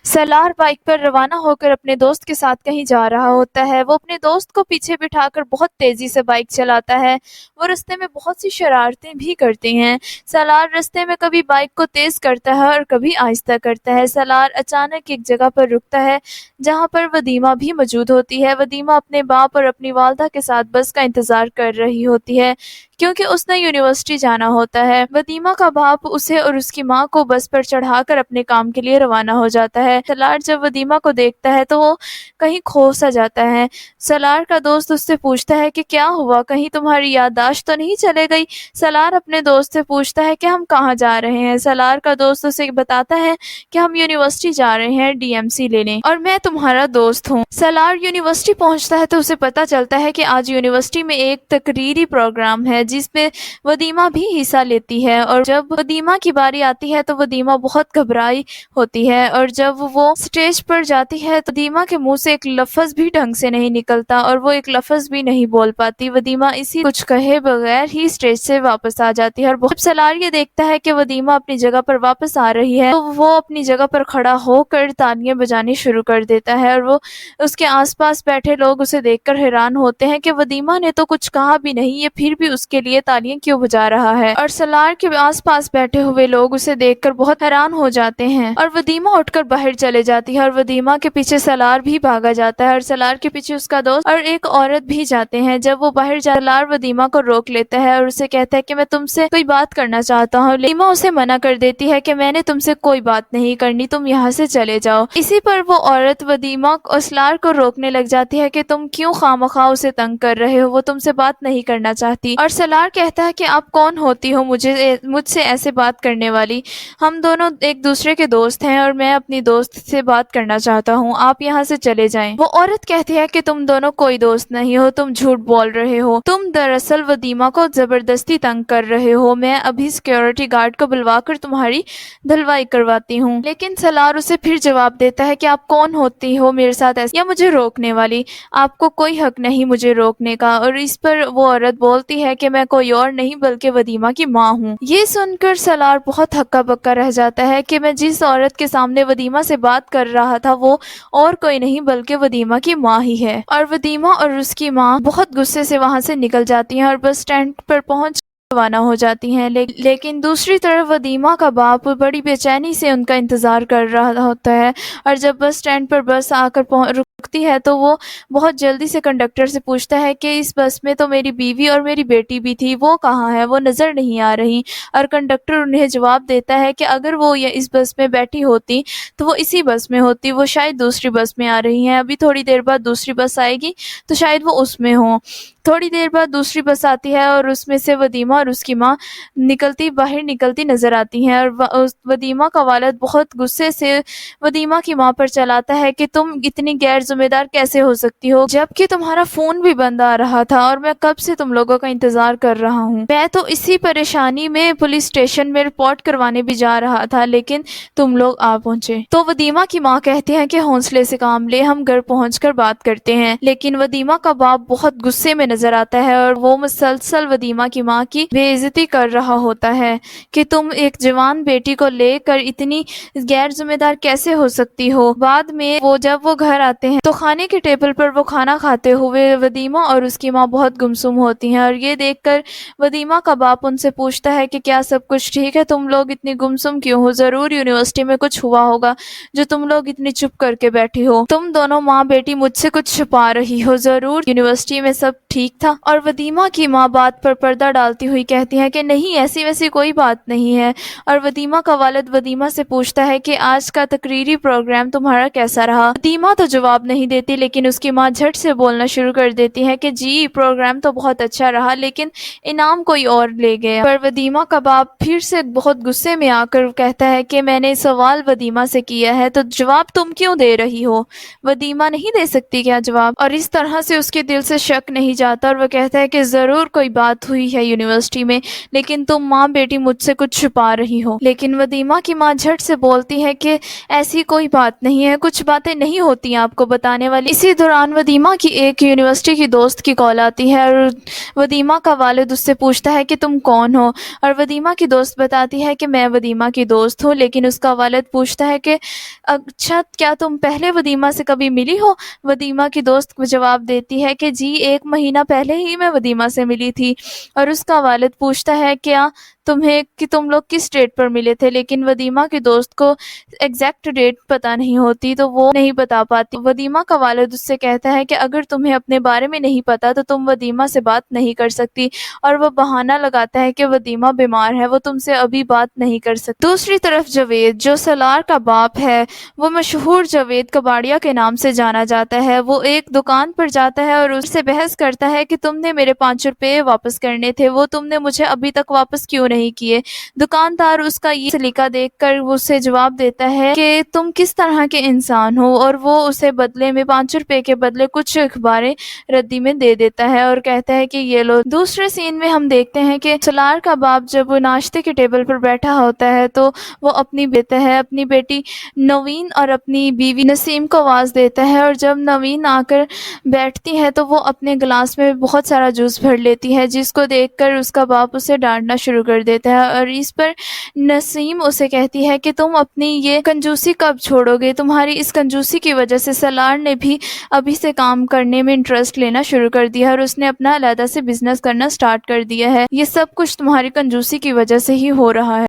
سالار bike پر روانہ ہو کر اپنے دوست کے ساتھ کہیں جا رہا ہوتا ہے۔ وہ اپنے دوست کو پیچھے بٹھا کر بہت تیزی سے بائک چلاتا ہے۔ وہ رستے میں بہت سی شرارتیں بھی کرتے ہیں۔ سالار رستے میں کبھی بائک کو تیز کرتا ہے اور کبھی آہستہ کرتا ہے۔ سالار اچانک ایک جگہ پر رکتا ہے جہاں پر ودیمہ بھی موجود ہوتی ہے۔ ودیمہ اپنے باپ اور اپنی والدہ کے ساتھ بس کا انتظار کر رہی ہوتی ہے کیونکہ اس نے یونیورسٹی جانا ہوتا ہے۔ ودیمہ کا باپ اسے اور اس کی ماں کو بس پر چڑھا کر اپنے کام کے لیے روانہ ہو جاتا ہے۔ سالار جب ودیمہ کو دیکھتا ہے تو وہ کہیں کھو سا جاتا ہے۔ سالار کا دوست اس سے پوچھتا ہے کہ کیا ہوا، کہیں تمہاری یادداشت تو نہیں چلے گئی؟ سالار اپنے دوست سے پوچھتا ہے کہ ہم کہاں جا رہے ہیں۔ سالار کا دوست اسے بتاتا ہے کہ ہم یونیورسٹی جا رہے ہیں DMC لینے اور میں تمہارا دوست ہوں۔ سالار یونیورسٹی پہنچتا ہے تو اسے پتا چلتا ہے کہ آج یونیورسٹی میں ایک تقریری پروگرام ہے جس میں ودیمہ بھی حصہ لیتی ہے، اور جب ودیمہ کی باری آتی ہے تو ودیمہ بہت گھبرائی ہوتی ہے، اور جب وہ اسٹیج پر جاتی ہے تو ودیمہ کے منہ سے ایک لفظ بھی ڈھنگ سے نہیں نکلتا اور وہ ایک لفظ بھی نہیں بول پاتی۔ ودیمہ اسی کچھ کہے بغیر ہی اسٹیج سے واپس آ جاتی ہے، اور جب سالار یہ دیکھتا ہے کہ ودیمہ اپنی جگہ پر واپس آ رہی ہے تو وہ اپنی جگہ پر کھڑا ہو کر تالیاں بجانی شروع کر دیتا ہے، اور وہ اس کے آس پاس بیٹھے لوگ اسے دیکھ کر حیران ہوتے ہیں کہ ودیمہ نے تو کچھ کہا بھی نہیں، یہ پھر بھی اس کے لیے تالیاں کیوں بجا رہا ہے، اور سالار کے آس پاس بیٹھے ہوئے لوگ اسے دیکھ کر بہت حیران ہو جاتے ہیں، اور ودیمہ اٹھ کر باہر چلے جاتی ہے، اور ودیمہ کے پیچھے سالار بھی بھاگا جاتا ہے، اور سالار کے پیچھے اس کا دوست اور ایک عورت بھی جاتے ہیں۔ جب وہ باہر سالار ودیمہ کو روک لیتا ہے اور اسے کہتا ہے کہ میں تم سے کوئی بات کرنا چاہتا ہوں۔ ودیمہ اسے منع کر دیتی ہے کہ میں نے تم سے کوئی بات نہیں کرنی، تم یہاں سے چلے جاؤ۔ اسی پر وہ عورت ودیمہ اور سالار کو روکنے لگ جاتی ہے کہ تم کیوں خواہ اسے تنگ کر رہے ہو، وہ تم سے بات نہیں کرنا چاہتی، اور سالار کہتا ہے کہ آپ کون ہوتی ہو مجھ سے ایسے بات کرنے والی؟ ہم دونوں ایک دوسرے کے دوست ہیں اور میں اپنی دوست سے بات کرنا چاہتا ہوں، آپ یہاں سے چلے جائیں۔ وہ عورت کہتی ہے کہ تم دونوں کوئی دوست نہیں ہو، تم جھوٹ بول رہے ہو، تم دراصل ودیمہ کو زبردستی تنگ کر رہے ہو، میں ابھی سیکیورٹی گارڈ کو بلوا کر تمہاری دھلوائی کرواتی ہوں۔ لیکن سالار اسے پھر جواب دیتا ہے کہ آپ کون ہوتی ہو میرے ساتھ ایسے یا مجھے روکنے والی؟ آپ کو کوئی حق نہیں مجھے روکنے کا۔ اور اس پر وہ عورت بولتی ہے کہ میں کوئی اور نہیں بلکہ ودیمہ کی ماں ہوں۔ یہ سن کر سالار بہت ہکا بکا رہ جاتا ہے کہ میں جس عورت کے سامنے ودیمہ سے بات کر رہا تھا وہ اور کوئی نہیں بلکہ ودیمہ کی ماں ہی ہے، اور ودیمہ اور اس کی ماں بہت غصے سے وہاں سے نکل جاتی ہیں اور بس اسٹینڈ پر پہنچ روانہ ہو جاتی ہیں، لیکن دوسری طرف ودیمہ کا باپ بڑی بے چینی سے ان کا انتظار کر رہا ہوتا ہے، اور جب بس اسٹینڈ پر بس آ کر رکتی ہے تو وہ بہت جلدی سے کنڈکٹر سے پوچھتا ہے کہ اس بس میں تو میری بیوی اور میری بیٹی بھی تھی، وہ کہاں ہے، وہ نظر نہیں آ رہی، اور کنڈکٹر انہیں جواب دیتا ہے کہ اگر وہ اس بس میں بیٹھی ہوتی تو وہ اسی بس میں ہوتی، وہ شاید دوسری بس میں آ رہی ہیں، ابھی تھوڑی دیر بعد دوسری بس آئے گی تو شاید وہ اس میں ہوں۔ تھوڑی دیر بعد دوسری بس آتی ہے اور اس میں سے ودیمہ اور اس کی ماں باہر نکلتی نظر آتی ہیں، اور ودیمہ کا والد بہت غصے سے ودیمہ کی ماں پر چلاتا ہے کہ تم اتنی غیر ذمہ دار کیسے ہو سکتی ہو، جبکہ تمہارا فون بھی بند آ رہا تھا اور میں کب سے تم لوگوں کا انتظار کر رہا ہوں، میں تو اسی پریشانی میں پولیس اسٹیشن میں رپورٹ کروانے بھی جا رہا تھا لیکن تم لوگ آ پہنچے۔ تو ودیمہ کی ماں کہتی ہیں کہ حوصلے سے کام لے، ہم گھر پہنچ کر بات کرتے ہیں، لیکن ودیمہ کا باپ بہت غصے میں نظر آتا ہے اور وہ مسلسل ودیمہ کی ماں کی بے عزتی کر رہا ہوتا ہے کہ تم ایک جوان بیٹی کو لے کر اتنی غیر ذمہ دار کیسے ہو سکتی ہو۔ بعد میں جب وہ گھر آتے ہیں تو کھانے کے ٹیبل پر وہ کھانا کھاتے ہوئے ودیمہ اور اس کی ماں بہت گمسم ہوتی ہیں، اور یہ دیکھ کر ودیمہ کا باپ ان سے پوچھتا ہے کہ کیا سب کچھ ٹھیک ہے، تم لوگ اتنی گمسم کیوں ہو، ضرور یونیورسٹی میں کچھ ہوا ہوگا جو تم لوگ اتنی چپ کر کے بیٹھی ہو، تم دونوں ماں بیٹی مجھ سے کچھ چھپا رہی ہو، ضرور یونیورسٹی میں سب ٹھیک تھا۔ اور ودیمہ کی ماں بات پر پردہ ڈالتی ہوئی کہتی ہے کہ نہیں، ایسی ویسی کوئی بات نہیں ہے، اور ودیمہ کا والد ودیمہ سے پوچھتا ہے کہ آج کا تقریری پروگرام تمہارا کیسا رہا؟ ودیمہ تو جواب نہیں دیتی، لیکن اس کی ماں جھٹ سے بولنا شروع کر دیتی ہے کہ جی پروگرام تو بہت اچھا رہا لیکن انعام کوئی اور لے گیا۔ پر ودیمہ کا باپ پھر سے بہت غصے میں آ کر کہتا ہے کہ میں نے سوال ودیمہ سے کیا ہے تو جواب تم کیوں دے رہی ہو؟ ودیمہ نہیں دے سکتی کیا جواب؟ اور اس طرح سے اس کے دل سے شک نہیں جاتا اور وہ کہتا ہے کہ ضرور کوئی بات ہوئی ہے یونیورسٹی یونیورسٹی میں، لیکن تم ماں بیٹی مجھ سے کچھ چھپا رہی ہو۔ لیکن ودیمہ کی ماں جھٹ سے بولتی ہے کہ ایسی کوئی بات نہیں ہے، کچھ باتیں نہیں ہوتی ہیں آپ کو بتانے والی۔ اسی دوران ودیمہ کی ایک یونیورسٹی کی دوست کی کال آتی ہے اور ودیمہ کا والد اس سے پوچھتا ہے کہ تم کون ہو، اور ودیمہ کی دوست بتاتی ہے کہ میں ودیمہ کی دوست ہوں، لیکن اس کا والد پوچھتا ہے کہ اچھا کیا تم پہلے ودیمہ سے کبھی ملی ہو؟ ودیمہ کی دوست کو جواب دیتی ہے کہ جی 1 مہینہ پہلے ہی میں ودیمہ سے ملی تھی، اور اس کا والد پوچھتا ہے کیا کہ تم لوگ کس ڈیٹ پر ملے تھے، لیکن ودیمہ کی دوست کو ایگزیکٹ ڈیٹ پتہ نہیں ہوتی تو وہ نہیں بتا پاتی۔ ودیمہ کا والد اس سے کہتا ہے کہ اگر تمہیں اپنے بارے میں نہیں پتا تو تم ودیمہ سے بات نہیں کر سکتی، اور وہ بہانہ لگاتا ہے کہ ودیمہ بیمار ہے، وہ تم سے ابھی بات نہیں کر سکتی۔ دوسری طرف جاوید جو سالار کا باپ ہے، وہ مشہور جاوید کباڑیا کے نام سے جانا جاتا ہے، وہ ایک دکان پر جاتا ہے اور اس سے بحث کرتا ہے کہ تم نے میرے 5 روپے واپس کرنے تھے، وہ تم نے مجھے ابھی تک واپس کیوں نہیں کیے؟ دکاندار اس کا یہ سلیقہ دیکھ کر اسے جواب دیتا ہے کہ تم کس طرح کے انسان ہو، اور وہ اسے بدلے میں 5 روپے کے بدلے کچھ اخباریں ردی میں دے دیتا ہے اور کہتا ہے کہ یہ لو۔ دوسرے سین میں ہم دیکھتے ہیں کہ سالار کا باپ جب وہ ناشتے کے ٹیبل پر بیٹھا ہوتا ہے تو وہ اپنی بیٹی نوین اور اپنی بیوی نسیم کو آواز دیتا ہے، اور جب نوین آ کر بیٹھتی ہے تو وہ اپنے گلاس میں بہت سارا جوس بھر لیتی ہے، جس کو دیکھ کر اس کا باپ اسے ڈانٹنا شروع کر دیتا ہے، اور اس پر نسیم اسے کہتی ہے کہ تم اپنی یہ کنجوسی کب چھوڑو گے؟ تمہاری اس کنجوسی کی وجہ سے سالار نے بھی ابھی سے کام کرنے میں انٹرسٹ لینا شروع کر دیا ہے، اور اس نے اپنا علیحدہ سے بزنس کرنا سٹارٹ کر دیا ہے۔ یہ سب کچھ تمہاری کنجوسی کی وجہ سے ہی ہو رہا ہے۔